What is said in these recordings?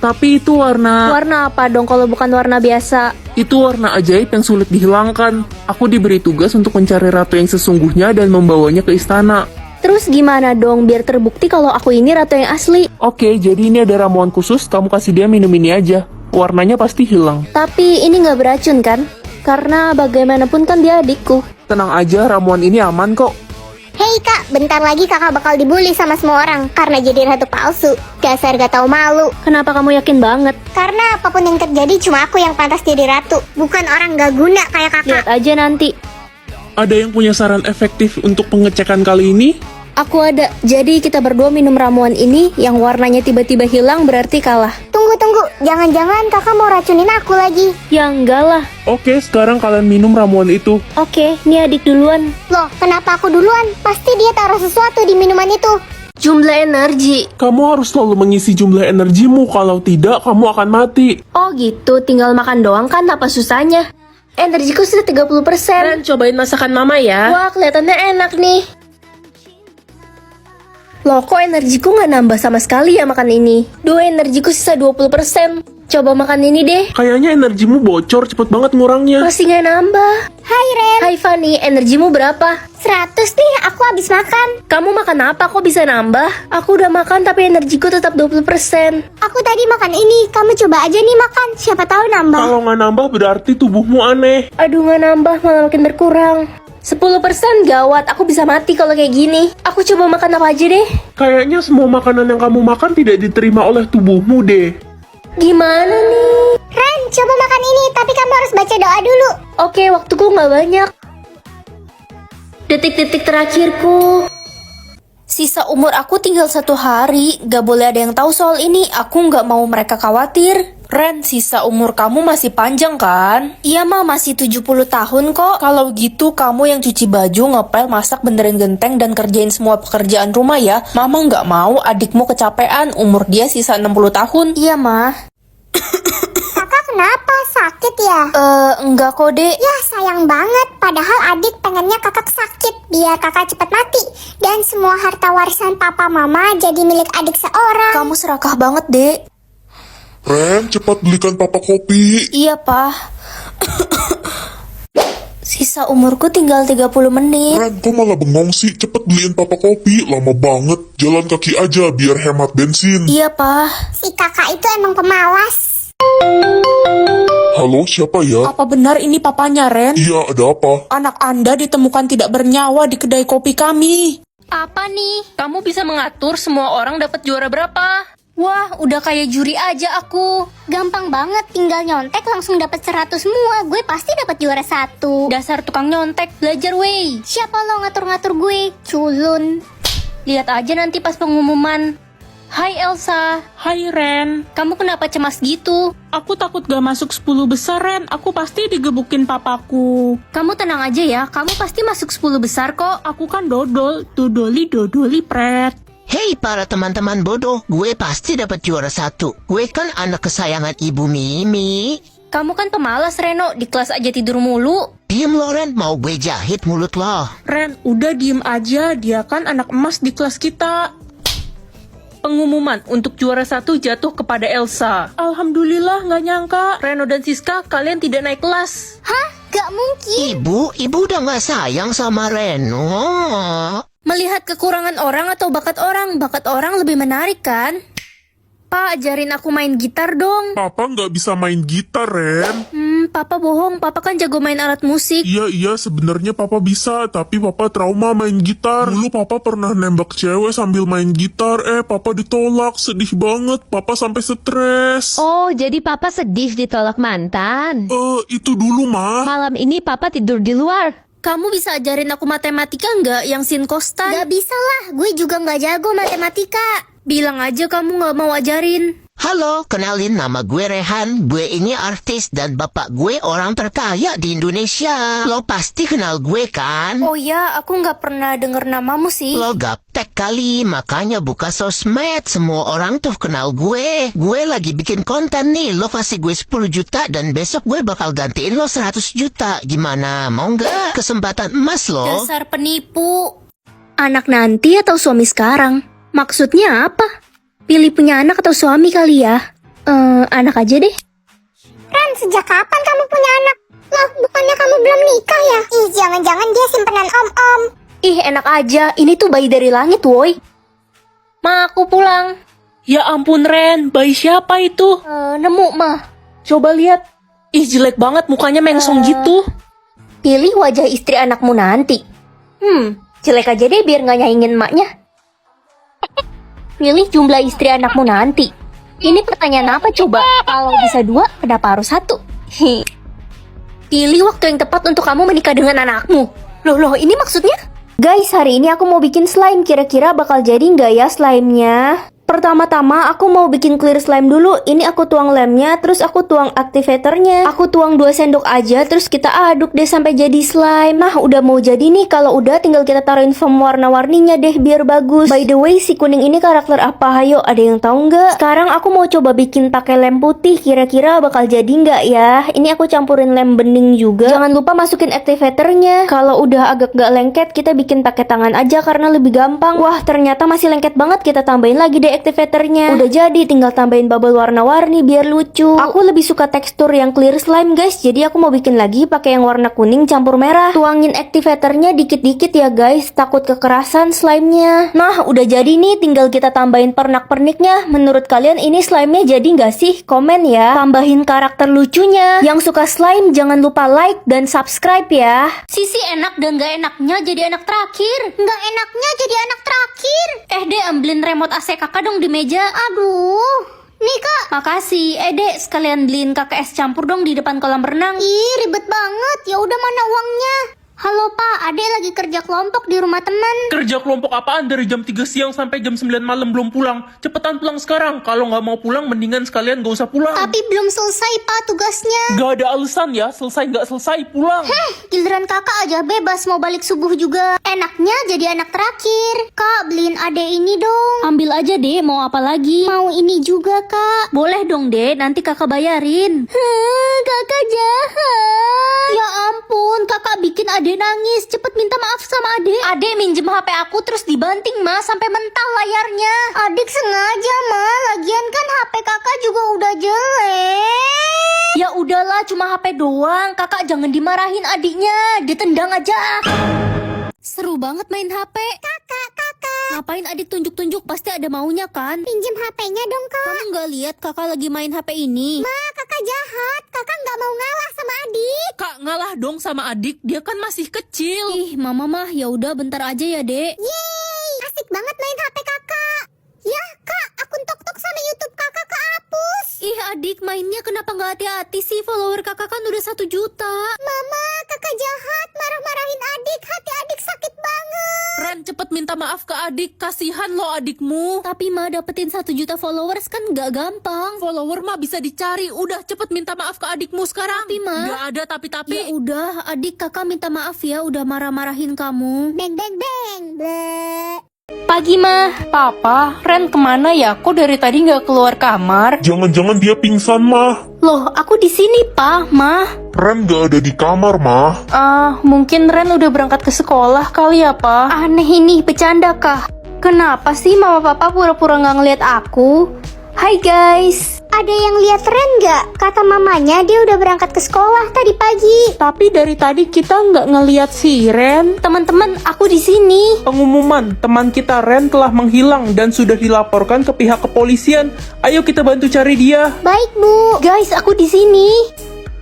Tapi itu warna... Warna apa dong kalau bukan warna biasa? Itu warna ajaib yang sulit dihilangkan. Aku diberi tugas untuk mencari ratu yang sesungguhnya dan membawanya ke istana. Terus gimana dong biar terbukti kalau aku ini ratu yang asli? Oke, jadi ini ada ramuan khusus, kamu kasih dia minum ini aja. Warnanya pasti hilang. Tapi ini nggak beracun kan? Karena bagaimanapun kan dia adikku. Tenang aja, ramuan ini aman kok. Hei kak, bentar lagi kakak bakal dibully sama semua orang karena jadi ratu palsu. Dasar gak tahu malu. Kenapa kamu yakin banget? Karena apapun yang terjadi cuma aku yang pantas jadi ratu, bukan orang gak guna kayak kakak. Lihat aja nanti. Ada yang punya saran efektif untuk pengecekan kali ini? Aku ada. Jadi kita berdua minum ramuan ini yang warnanya tiba-tiba hilang berarti kalah. Tunggu, jangan-jangan kakak mau racunin aku lagi. Ya enggak lah. Oke, sekarang kalian minum ramuan itu. Oke, ini adik duluan. Loh, kenapa aku duluan? Pasti dia taruh sesuatu di minuman itu. Jumlah energi. Kamu harus selalu mengisi jumlah energimu, kalau tidak kamu akan mati. Oh gitu, tinggal makan doang kan, apa susahnya? Energiku sudah 30%. Ren, cobain masakan mama ya. Wah, kelihatannya enak nih. Loh, kok energiku nggak nambah sama sekali ya makan ini? Duh, energiku sisa 20%. Coba makan ini deh. Kayaknya energimu bocor, cepet banget ngurangnya. Masih nggak nambah. Hai Ren, Hai Fanny, energimu berapa? 100 nih, aku habis makan. Kamu makan apa kok bisa nambah? Aku udah makan tapi energiku tetap 20%. Aku tadi makan ini, kamu coba aja nih makan, siapa tahu nambah. Kalau nggak nambah berarti tubuhmu aneh. Aduh, nggak nambah, malah makin berkurang. 10% gawat, aku bisa mati kalau kayak gini. Aku coba makan apa aja deh. Kayaknya semua makanan yang kamu makan tidak diterima oleh tubuhmu deh. Gimana nih? Ren, coba makan ini, tapi kamu harus baca doa dulu. Oke, waktuku nggak banyak. Detik-detik terakhirku. Sisa umur aku tinggal 1 hari. Gak boleh ada yang tahu soal ini. Aku nggak mau mereka khawatir. Ren, sisa umur kamu masih panjang kan? Iya mah, masih 70 tahun kok. Kalau gitu kamu yang cuci baju, ngepel, masak, benerin genteng, dan kerjain semua pekerjaan rumah ya. Mama nggak mau adikmu kecapean, umur dia sisa 60 tahun. Iya mah. Kakak kenapa? Sakit ya? Enggak kok dek. Ya sayang banget, padahal adik pengennya kakak sakit biar kakak cepat mati. Dan semua harta warisan papa mama jadi milik adik seorang. Kamu serakah banget dek. Ren, cepat belikan papa kopi. Iya pak. Sisa umurku tinggal 30 menit. Ren, kok malah bengong sih? Cepat beliin papa kopi. Lama banget. Jalan kaki aja biar hemat bensin. Iya pak. Si kakak itu emang pemalas. Halo, siapa ya? Apa benar ini papanya Ren? Iya, ada apa? Anak Anda ditemukan tidak bernyawa di kedai kopi kami. Apa nih? Kamu bisa mengatur semua orang dapat juara berapa? Wah, udah kayak juri aja aku. Gampang banget, tinggal nyontek langsung dapat 100 semua. Gue pasti dapat juara 1. Dasar tukang nyontek, belajar wey. Siapa lo ngatur-ngatur gue? Culun. Lihat aja nanti pas pengumuman. Hai Elsa, Hai Ren, kamu kenapa cemas gitu? aku takut gak masuk 10 besar Ren. Aku pasti digebukin papaku. Kamu tenang aja ya, kamu pasti masuk 10 besar kok. Aku kan dodol, dodoli pret. Hei para teman-teman bodoh, gue pasti dapat juara 1. Gue kan anak kesayangan Ibu Mimi. Kamu kan pemalas Reno, di kelas aja tidur mulu. Diem Loren, mau gue jahit mulut lo. Ren, udah diem aja, dia kan anak emas di kelas kita. Pengumuman untuk juara 1 jatuh kepada Elsa. Alhamdulillah, nggak nyangka. Reno dan Siska, kalian tidak naik kelas. Hah? Gak mungkin. Ibu udah gak sayang sama Reno. Melihat kekurangan orang atau bakat orang lebih menarik kan? Pak, ajarin aku main gitar dong. Papa nggak bisa main gitar, Ren. Papa bohong, papa kan jago main alat musik. Iya, sebenarnya papa bisa, tapi papa trauma main gitar. Dulu papa pernah nembak cewek sambil main gitar, papa ditolak, sedih banget, papa sampai stres. Oh, jadi papa sedih ditolak mantan. Itu dulu, mah. Malam ini papa tidur di luar. Kamu bisa ajarin aku matematika nggak yang sin kostan? Gak bisa lah, gue juga gak jago matematika. Bilang aja kamu nggak mau ajarin. Halo, kenalin nama gue Rehan. Gue ini artis dan bapak gue orang terkaya di Indonesia. Lo pasti kenal gue kan? Oh ya, aku nggak pernah denger namamu sih. Lo gaptek kali, makanya buka sosmed. Semua orang tuh kenal gue. Gue lagi bikin konten nih. Lo kasih gue 10 juta dan besok gue bakal gantiin lo 100 juta. Gimana? Mau nggak? Kesempatan emas lo. Dasar penipu. Anak nanti atau suami sekarang? Maksudnya apa? Pilih punya anak atau suami kali ya? Anak aja deh. Ren, sejak kapan kamu punya anak? Loh, bukannya kamu belum nikah ya? Ih, jangan-jangan dia simpenan om-om. Ih, enak aja. Ini tuh bayi dari langit, woi. Ma, aku pulang. Ya ampun Ren, bayi siapa itu? Nemu, Ma. Coba lihat. Ih jelek banget mukanya mengsong gitu. Pilih wajah istri anakmu nanti. Jelek aja deh biar nggak nyaingin emaknya. Pilih jumlah istri anakmu nanti. Ini pertanyaan apa coba? Kalau bisa 2, kenapa harus 1? Pilih waktu yang tepat untuk kamu menikah dengan anakmu. Loh, ini maksudnya? Guys, hari ini aku mau bikin slime. Kira-kira bakal jadi nggak ya slime-nya? Pertama-tama aku mau bikin clear slime dulu. Ini aku tuang lemnya, terus aku tuang aktivatornya. Aku tuang 2 sendok aja, terus kita aduk deh sampai jadi slime. Nah, udah mau jadi nih. Kalau udah tinggal kita taruhin foam warna-warninya deh biar bagus. By the way, si kuning ini karakter apa? Hayo, ada yang tahu nggak? Sekarang aku mau coba bikin pakai lem putih. Kira-kira bakal jadi nggak ya? Ini aku campurin lem bening juga. Jangan lupa masukin aktivatornya. Kalau udah agak nggak lengket, kita bikin pakai tangan aja karena lebih gampang. Wah, ternyata masih lengket banget. Kita tambahin lagi deh aktivatornya. Udah jadi, tinggal tambahin bubble warna-warni biar lucu. Aku lebih suka tekstur yang clear slime guys, jadi aku mau bikin lagi pakai yang warna kuning campur merah. Tuangin aktivatornya dikit-dikit ya guys, takut kekerasan slime-nya. Nah, udah jadi nih, tinggal kita tambahin pernak-perniknya. Menurut kalian ini slime-nya jadi nggak sih? Komen ya. Tambahin karakter lucunya. Yang suka slime jangan lupa like dan subscribe ya. Sisi enak dan gak enaknya jadi anak terakhir. Nggak enaknya jadi anak terakhir. Dek, ambilin remote AC kakak dong di meja. Aduh, nih kak. Makasih. Dek, sekalian beliin kakak es campur dong di depan kolam renang. Ih, ribet banget. Ya udah, mana uangnya? Halo pak, adek lagi kerja kelompok di rumah teman. Kerja kelompok apaan dari jam 3 siang sampai jam 9 malam belum pulang? Cepetan pulang sekarang. Kalau nggak mau pulang, mendingan sekalian gak usah pulang. Tapi belum selesai pak tugasnya. Gak ada alasan ya, selesai nggak selesai pulang. Giliran kakak aja bebas mau balik subuh juga. Enaknya jadi anak terakhir. Kak, beliin adek ini dong. Ambil aja deh, mau apa lagi? Mau ini juga kak. Boleh dong deh, nanti kakak bayarin. Kakak jahat. Ya ampun, kakak bikin adek nangis. Cepet minta maaf sama adek. Adek minjem HP aku terus dibanting ma sampai mental layarnya. Adik sengaja mah. Lagian kan HP kakak juga udah jelek. Ya udahlah, cuma HP doang. Kakak jangan dimarahin adiknya, ditendang aja. Seru banget main HP. Kakak. Ngapain adik tunjuk-tunjuk? Pasti ada maunya kan? Pinjem HP-nya dong kak. Kamu nggak lihat kakak lagi main HP ini? Ma, kakak jahat. Kakak nggak mau ngalah sama adik. Kak ngalah dong sama adik, dia kan masih kecil. Ih, mama mah ya udah bentar aja ya, Dek. Yeay, asik banget main HP kakak. Ya kak, akun TokTok sama YouTube kakak kehapus. Ih, adik mainnya kenapa nggak hati-hati sih? Follower kakak kan udah 1 juta. Mama, kakak jahat. Marah-marahin adik. Hati adik sakit banget. Ren cepet minta maaf ke adik, kasihan lo adikmu. Tapi mah dapetin 1 juta followers kan nggak gampang. Follower mah bisa dicari, udah cepet minta maaf ke adikmu sekarang. Tapi, Ma. Gak ada tapi-tapi. Ya udah, adik kakak minta maaf ya udah marah-marahin kamu. Beng beng beng. Bleh. Pagi mah. Papa, Ren kemana ya? Kok dari tadi nggak keluar kamar? Jangan-jangan dia pingsan, mah. Loh, aku di sini, Pak, Mah. Ren gak ada di kamar, mah. Mungkin Ren udah berangkat ke sekolah kali ya, Pa. Aneh ini, bercanda kah? Kenapa sih mama papa pura-pura nggak ngeliat aku? Hai guys. Ada yang lihat Ren nggak? Kata mamanya dia udah berangkat ke sekolah tadi pagi. Tapi dari tadi kita nggak ngeliat si Ren. Teman-teman, aku di sini. Pengumuman, teman kita Ren telah menghilang dan sudah dilaporkan ke pihak kepolisian. Ayo kita bantu cari dia. Baik bu. Guys, aku di sini.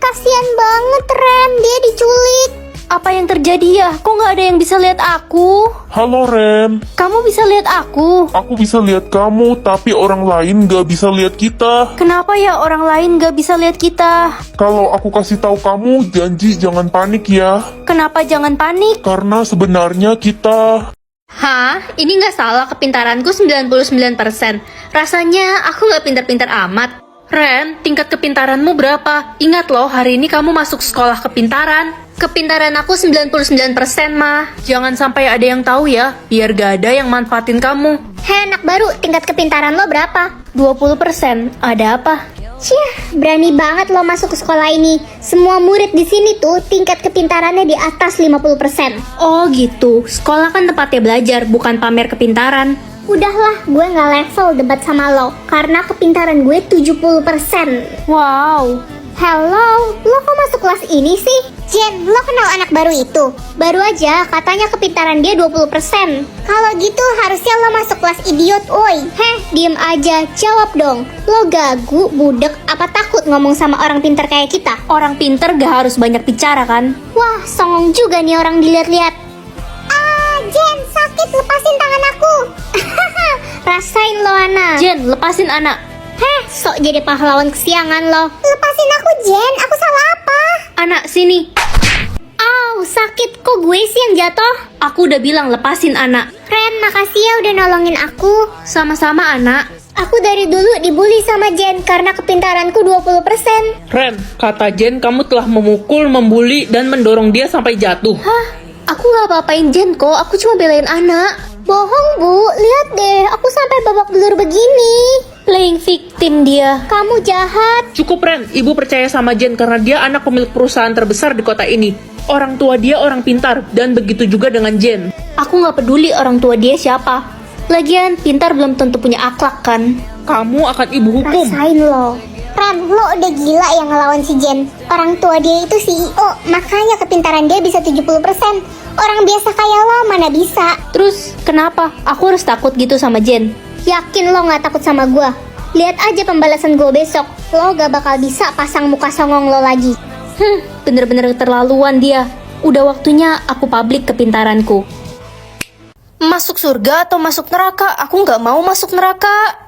Kasian banget Ren, dia diculik. Apa yang terjadi ya? Kok nggak ada yang bisa lihat aku? Halo, Ren. Kamu bisa lihat aku? Aku bisa lihat kamu, tapi orang lain gak bisa lihat kita. Kenapa ya orang lain nggak bisa lihat kita? Kalau aku kasih tahu kamu, janji jangan panik ya. Kenapa jangan panik? Karena sebenarnya kita... Hah? Ini nggak salah kepintaranku 99%. Rasanya aku nggak pintar-pintar amat. Ren, tingkat kepintaranmu berapa? Ingat loh, hari ini kamu masuk sekolah kepintaran. Kepintaran aku 99% mah. Jangan sampai ada yang tahu ya, biar gak ada yang manfaatin kamu. Hei anak baru, tingkat kepintaran lo berapa? 20%. Ada apa? Ciah, berani banget lo masuk ke sekolah ini. Semua murid di sini tuh tingkat kepintarannya di atas 50%. Oh gitu. Sekolah kan tempatnya belajar, bukan pamer kepintaran. Udahlah, gue nggak level debat sama lo karena kepintaran gue 70%. Wow. Hello, lo kok masuk kelas ini sih? Jen, lo kenal anak baru itu? Baru aja, katanya kepintaran dia 20%. Kalau gitu harusnya lo masuk kelas idiot, oi. Heh, diem aja, jawab dong. Lo gagu, budek, apa takut ngomong sama orang pintar kayak kita? Orang pinter gak harus banyak bicara kan? Wah, songong juga nih orang dilihat-lihat. Ah, Jen, sakit, lepasin tangan aku. Rasain lo, Ana. Jen, lepasin anak. Heh, sok jadi pahlawan kesiangan lo. Lepasin aku, Jen, aku salah apa? Anak, sini. Au, sakit, kok gue sih yang jatuh? Aku udah bilang lepasin anak. Ren, makasih ya udah nolongin aku. Sama-sama anak. Aku dari dulu dibully sama Jen karena kepintaranku 20%. Ren, kata Jen kamu telah memukul, membuli, dan mendorong dia sampai jatuh. Hah? Aku gak apa-apain Jen kok, aku cuma belain anak. Bohong, Bu. Lihat deh, aku sampai babak belur begini. Playing victim dia. Kamu jahat. Cukup Ren, ibu percaya sama Jen karena dia anak pemilik perusahaan terbesar di kota ini. Orang tua dia orang pintar, dan begitu juga dengan Jen. Aku gak peduli orang tua dia siapa. Lagian, pintar belum tentu punya akhlak kan? Kamu akan ibu hukum. Rasain lo. Ren, lo udah gila yang ngelawan si Jen. Orang tua dia itu CEO, makanya kepintaran dia bisa 70%. Orang biasa kayak lo mana bisa. Terus, kenapa? Aku harus takut gitu sama Jen? Yakin lo gak takut sama gue? Lihat aja pembalasan gue besok. Lo gak bakal bisa pasang muka songong lo lagi. Bener-bener keterlaluan dia. Udah waktunya aku publik kepintaranku. Masuk surga atau masuk neraka? Aku nggak mau masuk neraka.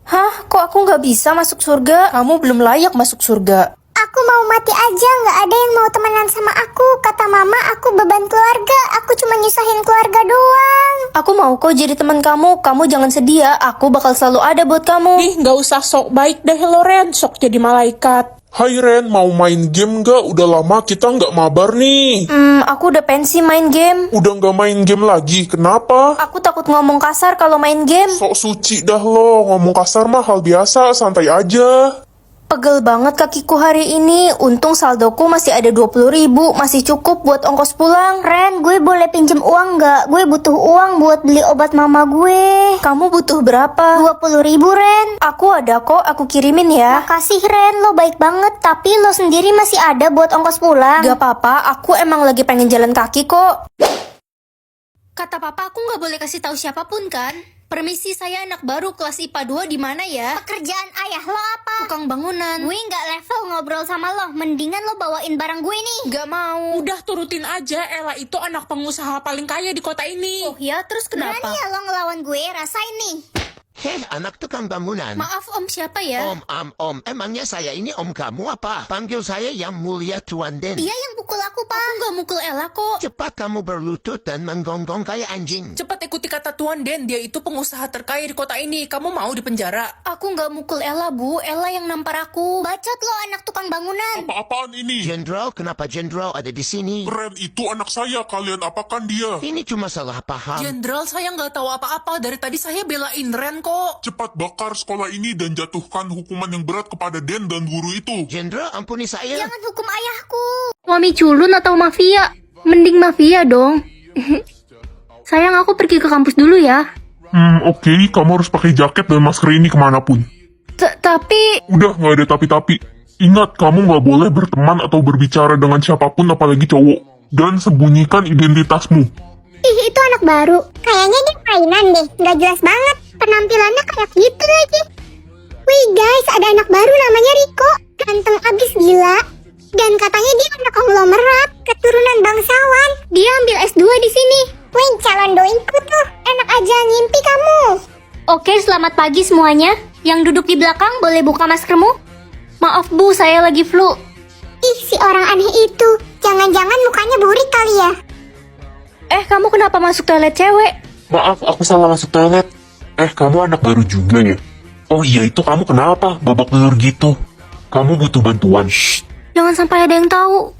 Hah? Kok aku nggak bisa masuk surga? Kamu belum layak masuk surga. Aku mau mati aja, gak ada yang mau temenan sama aku. Kata mama, aku beban keluarga. Aku cuma nyusahin keluarga doang. Aku mau kok jadi teman kamu. Kamu jangan sedih ya. Aku bakal selalu ada buat kamu. Ih, nggak usah sok baik deh Loren, sok jadi malaikat. Hai Ren, mau main game gak? Udah lama kita nggak mabar nih. Aku udah pensi main game. Udah nggak main game lagi, kenapa? Aku takut ngomong kasar kalau main game. Sok suci dah lo, ngomong kasar mah hal biasa, santai aja. Pegel banget kakiku hari ini. Untung saldoku masih ada 20.000. Masih cukup buat ongkos pulang. Ren, gue boleh pinjem uang gak? Gue butuh uang buat beli obat mama gue. Kamu butuh berapa? 20.000, Ren. Aku ada kok, aku kirimin ya. Makasih, Ren, lo baik banget. Tapi lo sendiri masih ada buat ongkos pulang. Gak apa-apa, aku emang lagi pengen jalan kaki kok. Kata papa aku nggak boleh kasih tahu siapapun kan? Permisi, saya anak baru kelas IPA 2 di mana ya? Pekerjaan ayah lo apa? Tukang bangunan. Gue nggak level ngobrol sama lo. Mendingan lo bawain barang gue nih. Gak mau. Udah turutin aja, Ella itu anak pengusaha paling kaya di kota ini. Oh ya, terus Berani kenapa? ya lo ngelawan gue? Rasain nih. Heh, anak tukang bangunan. Maaf om, siapa ya? Om, emangnya saya ini om kamu apa? Panggil saya yang mulia Tuan Den. Dia yang pukul aku, Pak. Aku nggak mukul Ella kok. Cepat kamu berlutut dan menggonggong kayak anjing. Cepat ikuti kata Tuan Den, dia itu pengusaha terkaya di kota ini. Kamu mau dipenjara? Aku nggak mukul Ella bu, Ella yang nampar aku. Bacot lo anak tukang bangunan. Apa-apaan ini? Jenderal, kenapa Jenderal ada di sini? Ren, itu anak saya, kalian apakan dia? Ini cuma salah paham. Jenderal, saya nggak tahu apa-apa. Dari tadi saya belain Ren kok. Cepat bakar sekolah ini dan jatuhkan hukuman yang berat kepada Den dan guru itu. Jenderal, ampuni saya. Jangan hukum ayahku. Suami culun atau mafia? Mending mafia dong. Sayang, aku pergi ke kampus dulu ya. Oke, kamu harus pakai jaket dan masker ini kemanapun. Tapi Udah, nggak ada tapi-tapi. Ingat, kamu nggak boleh berteman atau berbicara dengan siapapun apalagi cowok. Dan sembunyikan identitasmu. Ih, itu anak baru. Kayaknya dia mainan deh. Nggak jelas banget. Penampilannya kayak gitu lagi. Wih guys, ada anak baru namanya Riko. Ganteng abis gila. Dan katanya dia anak konglomerat, keturunan bangsawan. Dia ambil S2 di sini. Wih, calon doinku tuh. Enak aja ngimpi kamu. oke, selamat pagi semuanya. Yang duduk di belakang boleh buka maskermu? Maaf bu, saya lagi flu. Ih, si orang aneh itu. Jangan-jangan mukanya burik kali ya. Kamu kenapa masuk toilet cewek? Maaf, aku salah masuk toilet. Kamu anak baru juga ya? Oh iya, itu kamu kenapa? Babak belur gitu. Kamu butuh bantuan. Jangan sampai ada yang tahu.